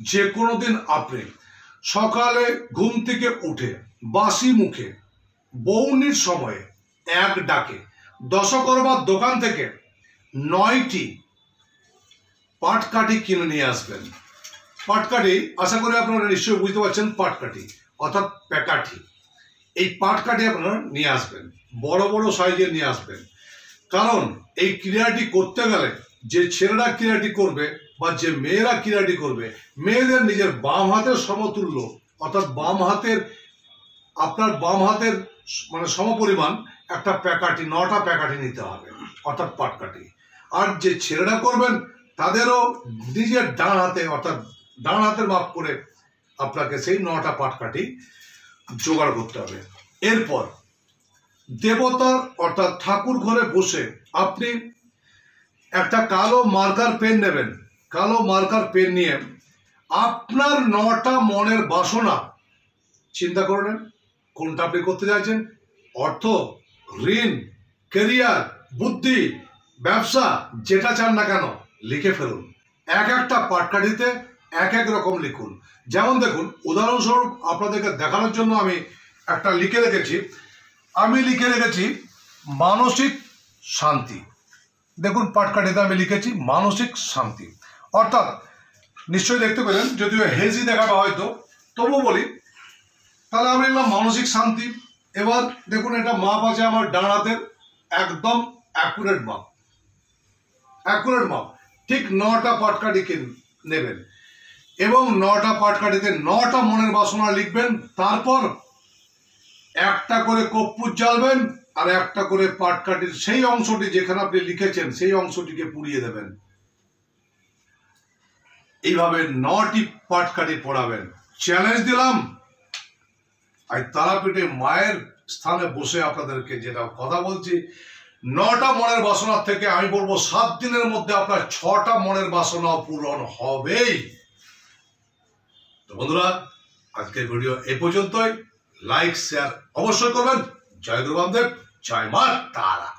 যে কোনো দিন আপনি সকালে ঘুম থেকে উঠে বাসি মুখে বৌনির সময়ে এক ডাকে দশকর্মার দোকান থেকে 9টি পাটকাঠি কিনে নিয়ে আসবেন। পাটকাঠি আশা করি আপনারা নিশ্চয়ই বুঝতে পারছেন, পাটকাঠি অর্থাৎ প্যাকাঠি। এই পাটকাঠি আপনারা নিয়ে আসবেন, বড় বড় সাইজের নিয়ে আসবেন। কারণ এই ক্রিয়াটি করতে গেলে যে ছেলেরা ক্রিয়াটি করবে বা যে মেয়েরা ক্রিয়াটি করবে, মেয়েদের নিজের বাম হাতের সমতুল্য অর্থাৎ আপনার বাম হাতের মানে সমপরিমাণ একটা প্যাকাঠি 9টা প্যাকাঠি নিতে হবে অর্থাৎ পাটকাঠি। আর যে ছেলেরা করবেন তাদেরও নিজের ডান হাতে অর্থাৎ ডান হাতের মাপ করে আপনাকে সেই 9টা পাটকাঠি জোগাড় করতে হবে। এরপর দেবতার অর্থাৎ ঠাকুর ঘরে বসে আপনি একটা কালো মার্কার পেন নেবেন। কালো মার্কার পেন নিয়ে আপনার 9টা মনের বাসনা চিন্তা করে নেন, কোনটা আপনি করতে চাইছেন। অর্থ, ঋণ, ক্যারিয়ার, বুদ্ধি, ব্যবসা, যেটা চান না কেন লিখে ফেলুন। এক একটা পাটকাঠিতে এক এক রকম লিখুন। যেমন দেখুন, উদাহরণস্বরূপ আপনাদেরকে দেখানোর জন্য আমি একটা লিখে রেখেছি। আমি লিখে রেখেছি মানসিক শান্তি। দেখুন, পাটকাঠিতে আমি লিখেছি মানসিক শান্তি। অর্থাৎ নিশ্চয়ই দেখতে পেলেন, যদিও হেজি দেখাবে হয়তো, তবু বলি। তাহলে আমি লিখলাম মানসিক শান্তি। এবার দেখুন, এটা মাপ আছে আমার ডান হাতের, একদম অ্যাকুরেট মাপ। অ্যাকুরেট মাপ। ঠিক 9টা পাটকাঠি নেবেন এবং 9টা পাটকাঠিতে 9টা মনের বাসনা লিখবেন। তারপর একটা করে কর্পূর জ্বালবেন আর একটা করে পাটকাঠির সেই অংশটি যেখানে আপনি লিখেছেন সেই অংশটিকে পুড়িয়ে দেবেন। এইভাবে 9টি পাটকাঠি পোড়াবেন। চ্যালেঞ্জ দিলাম। আর তারাপীঠে মায়ের স্থানে বসে আপনাদেরকে যেটা কথা বলছি, 9টা মনের বাসনার থেকে আমি বলবো 7 দিনের মধ্যে আপনার 6টা মনের বাসনা পূরণ হবেই। তো বন্ধুরা, আজকের ভিডিও এই পর্যন্তই। লাইক শেয়ার অবশ্যই করবেন। জয় গুরু বামদেব, জয় মা তারা।